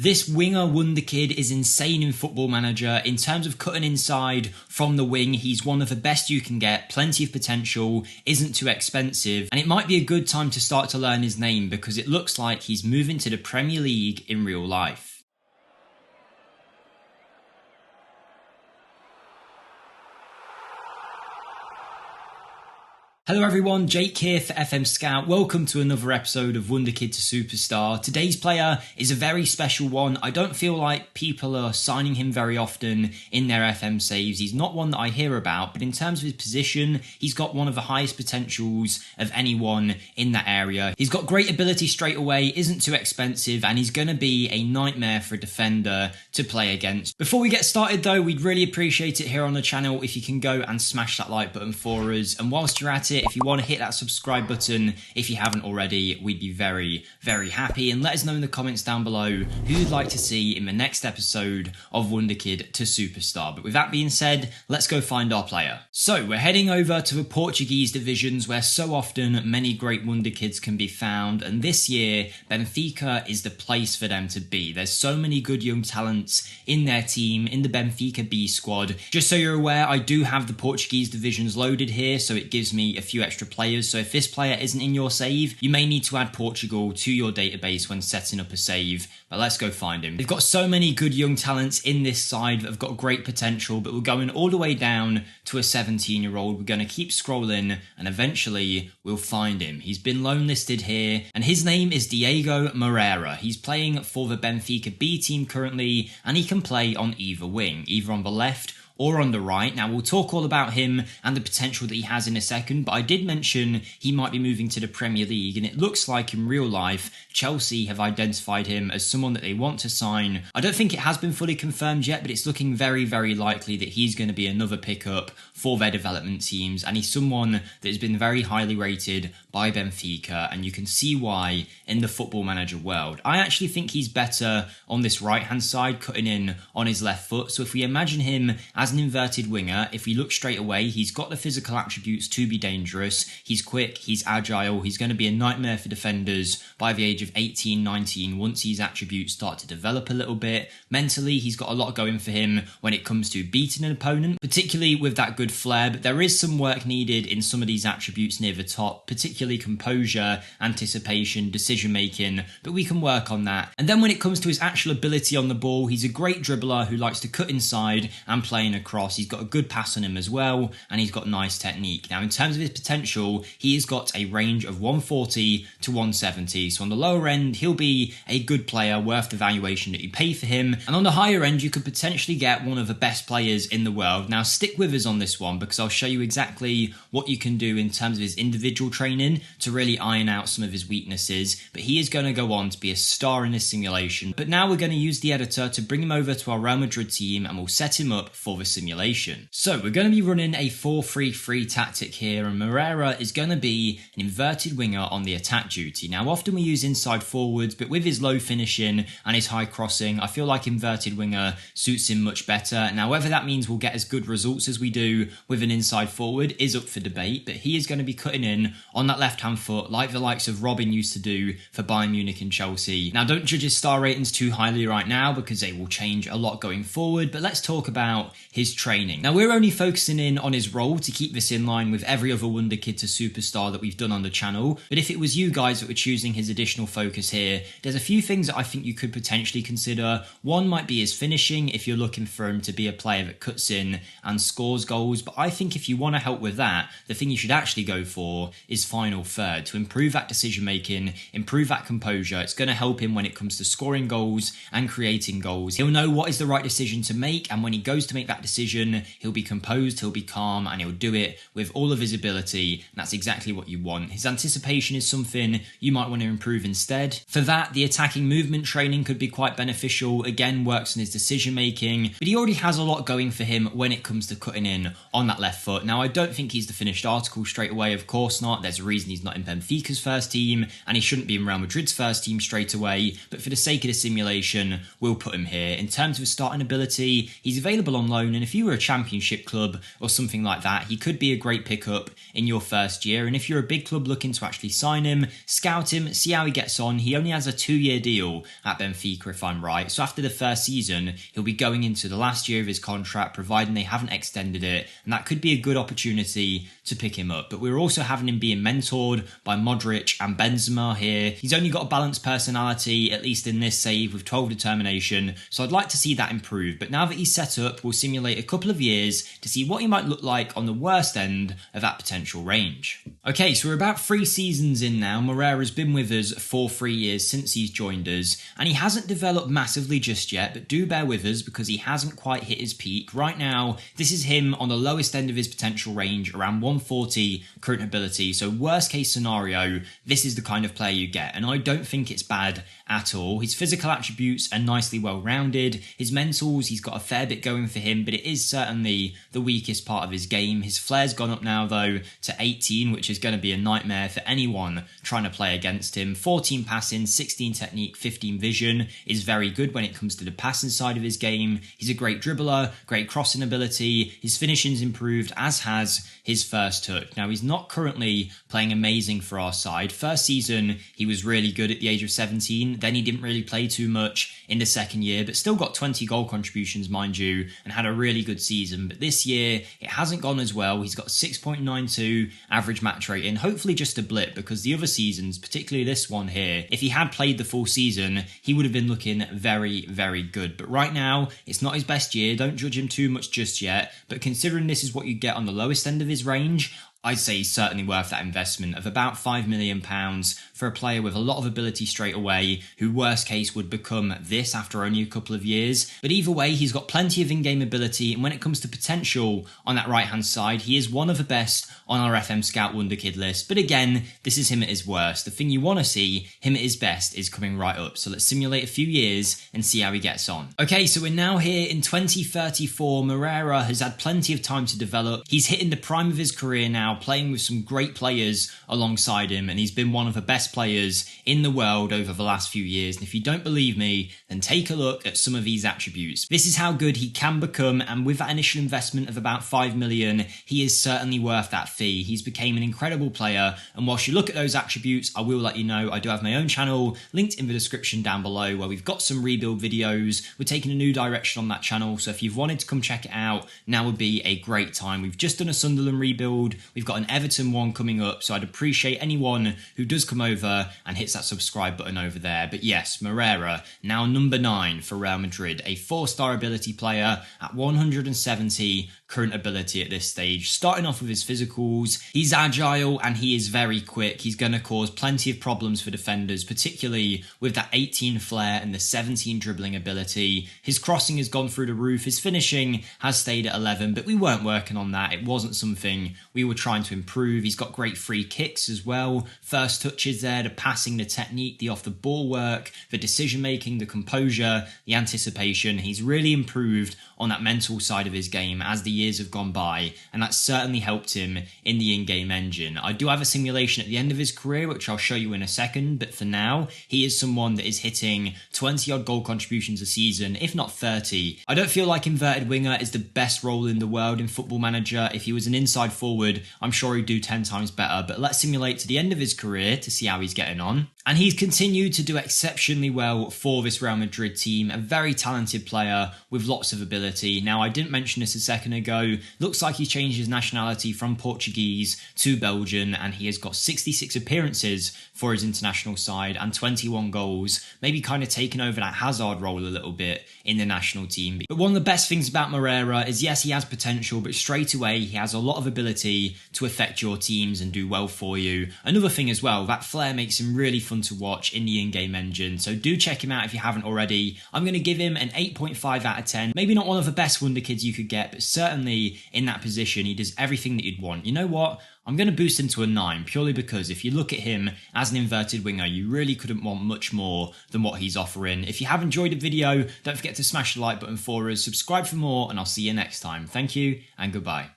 This winger Wonderkid is insane in Football Manager. In terms of cutting inside from the wing, he's one of the best you can get, plenty of potential, isn't too expensive, and it might be a good time to start to learn his name because it looks like he's moving to the Premier League in real life. Hello everyone, Jake here for FMSCOUT. Welcome to another episode of Wonderkid to Superstar. Today's player is a very special one. I don't feel like people are signing him very often in their FM saves. He's not one that I hear about, but in terms of his position, he's got one of the highest potentials of anyone in that area. He's got great ability straight away, isn't too expensive, and he's going to be a nightmare for a defender to play against. Before we get started though, we'd really appreciate it here on the channel if you can go and smash that like button for us, and whilst you're at it, if you want to hit that subscribe button if you haven't already, we'd be very, very happy. And let us know in the comments down below who you'd like to see in the next episode of Wonderkid to Superstar. But with that being said, let's go find our player. So we're heading over to the Portuguese divisions where so often many great Wonderkids can be found. And this year, Benfica is the place for them to be. There's so many good young talents in their team, in the Benfica B squad. Just so you're aware, I do have the Portuguese divisions loaded here, so it gives me a few extra players. So if this player isn't in your save, you may need to add Portugal to your database when setting up a save, but let's go find him. They've got so many good young talents in this side that have got great potential, but we're going all the way down to a 17-year-old. We're going to keep scrolling and eventually we'll find him. He's been loan listed here and his name is Diego Moreira. He's playing for the Benfica B team currently and he can play on either wing, either on the left or on the right. Now, we'll talk all about him and the potential that he has in a second, but I did mention he might be moving to the Premier League, and it looks like in real life, Chelsea have identified him as someone that they want to sign. I don't think it has been fully confirmed yet, but it's looking very, very likely that he's going to be another pickup for their development teams, and he's someone that has been very highly rated by Benfica, and you can see why in the Football Manager world. I actually think he's better on this right-hand side, cutting in on his left foot, so if we imagine him as an inverted winger, if we look straight away, he's got the physical attributes to be dangerous. He's quick, he's agile, he's going to be a nightmare for defenders by the age of 18, 19 once these attributes start to develop a little bit. Mentally, he's got a lot going for him when it comes to beating an opponent, particularly with that good flair, but there is some work needed in some of these attributes near the top, particularly composure, anticipation, decision making, but we can work on that. And then when it comes to his actual ability on the ball, he's a great dribbler who likes to cut inside and play in across. He's got a good pass on him as well, and he's got nice technique. Now, in terms of his potential, he has got a range of 140 to 170. So on the lower end, he'll be a good player worth the valuation that you pay for him. And on the higher end, you could potentially get one of the best players in the world. Now, stick with us on this one because I'll show you exactly what you can do in terms of his individual training to really iron out some of his weaknesses. But he is going to go on to be a star in this simulation. But now we're going to use the editor to bring him over to our Real Madrid team and we'll set him up for the simulation. So we're going to be running a 4-3-3 tactic here, and Moreira is going to be an inverted winger on the attack duty. Now, often we use inside forwards, but with his low finishing and his high crossing, I feel like inverted winger suits him much better. Now, whether that means we'll get as good results as we do with an inside forward is up for debate, but he is going to be cutting in on that left-hand foot like the likes of Robben used to do for Bayern Munich and Chelsea. Now, don't judge his star ratings too highly right now because they will change a lot going forward, but let's talk about his training. Now, we're only focusing in on his role to keep this in line with every other Wonderkid to Superstar that we've done on the channel, but if it was you guys that were choosing his additional focus here, there's a few things that I think you could potentially consider. One might be his finishing if you're looking for him to be a player that cuts in and scores goals, but I think if you want to help with that, the thing you should actually go for is final third to improve that decision making, improve that composure. It's going to help him when it comes to scoring goals and creating goals. He'll know what is the right decision to make, and when he goes to make that decision, he'll be composed, he'll be calm, and he'll do it with all of his ability, and that's exactly what you want. His anticipation is something you might want to improve instead. For that, the attacking movement training could be quite beneficial. Again, works on his decision making, but he already has a lot going for him when it comes to cutting in on that left foot. Now, I don't think he's the finished article straight away, of course not. There's a reason he's not in Benfica's first team, and he shouldn't be in Real Madrid's first team straight away, but for the sake of the simulation, we'll put him here. In terms of his starting ability, he's available on loan run, and if you were a championship club or something like that, he could be a great pickup in your first year. And if you're a big club looking to actually sign him, scout him, see how he gets on. He only has a 2-year deal at Benfica, if I'm right. So after the first season, he'll be going into the last year of his contract, providing they haven't extended it, and that could be a good opportunity to pick him up. But we're also having him being mentored by Modric and Benzema here. He's only got a balanced personality, at least in this save, with 12 determination, so I'd like to see that improve. But now that he's set up, we'll simulate a couple of years to see what he might look like on the worst end of that potential range. Okay, so we're about 3 seasons in now. Moreira's been with us for 3 years since he's joined us, and he hasn't developed massively just yet, but do bear with us because he hasn't quite hit his peak. Right now, this is him on the lowest end of his potential range, around 140 current ability, so worst case scenario, this is the kind of player you get, and I don't think it's bad at all. His physical attributes are nicely well rounded. His mentals, he's got a fair bit going for him, but it is certainly the weakest part of his game. His flair's gone up now though to 18, which is going to be a nightmare for anyone trying to play against him. 14 passing, 16 technique, 15 vision is very good when it comes to the passing side of his game. He's a great dribbler, great crossing ability. His finishing's improved, as has his first touch. Now, he's not currently playing amazing for our side. First season, he was really good at the age of 17. Then he didn't really play too much in the second year, but still got 20 goal contributions, mind you, and had a really good season. But this year, it hasn't gone as well. He's got 6.92 average match rating, hopefully just a blip, because the other seasons, particularly this one here, if he had played the full season, he would have been looking very, very good. But right now, it's not his best year. Don't judge him too much just yet. But considering this is what you get on the lowest end of his range, I'd say he's certainly worth that investment of about £5 million for a player with a lot of ability straight away, who worst case would become this after only a couple of years. But either way, he's got plenty of in-game ability, and when it comes to potential on that right-hand side, he is one of the best on our FMSCOUT Wonderkid list. But again, this is him at his worst. The thing you want to see, him at his best, is coming right up. So let's simulate a few years and see how he gets on. Okay, so we're now here in 2034. Moreira has had plenty of time to develop. He's hitting the prime of his career now, playing with some great players alongside him, and he's been one of the best players in the world over the last few years. And if you don't believe me, then take a look at some of these attributes. This is how good he can become, and with that initial investment of about 5 million, he is certainly worth that fee. He's became an incredible player, and whilst you look at those attributes, I will let you know I do have my own channel linked in the description down below, where we've got some rebuild videos. We're taking a new direction on that channel, so if you've wanted to come check it out, now would be a great time. We've just done a Sunderland rebuild, we've got an Everton one coming up, so I'd appreciate anyone who does come over and hits that subscribe button over there. But yes, Moreira, now number 9 for Real Madrid, a 4-star ability player at 170 current ability at this stage. Starting off with his physicals, he's agile and he is very quick. He's going to cause plenty of problems for defenders, particularly with that 18 flair and the 17 dribbling ability. His crossing has gone through the roof, his finishing has stayed at 11, but we weren't working on that. It wasn't something we were trying to improve. He's got great free kicks as well, first touches there, the passing, the technique, the off the ball work, the decision making, the composure, the anticipation. He's really improved on that mental side of his game as the years have gone by, and that's certainly helped him in the in-game engine. I do have a simulation at the end of his career, which I'll show you in a second, but for now, he is someone that is hitting 20 odd goal contributions a season, if not 30. I don't feel like inverted winger is the best role in the world in Football Manager. If he was an inside forward, I'm sure he'd do 10 times better, but let's simulate to the end of his career to see how he's getting on. And he's continued to do exceptionally well for this Real Madrid team, a very talented player with lots of ability. Now, I didn't mention this a second ago, looks like he's changed his nationality from Portuguese to Belgian, and he has got 66 appearances for his international side and 21 goals, maybe kind of taking over that Hazard role a little bit in the national team. But one of the best things about Moreira is, yes, he has potential, but straight away he has a lot of ability to affect your teams and do well for you. Another thing as well, that flair makes him really fun to watch in the in-game engine, so do check him out if you haven't already. I'm going to give him an 8.5 out of 10. Maybe not one of the best Wonderkids you could get, but certainly in that position he does everything that you'd want. You know what? I'm going to boost him to a 9, purely because if you look at him as an inverted winger, you really couldn't want much more than what he's offering. If you have enjoyed the video, don't forget to smash the like button for us, subscribe for more, and I'll see you next time. Thank you, and goodbye.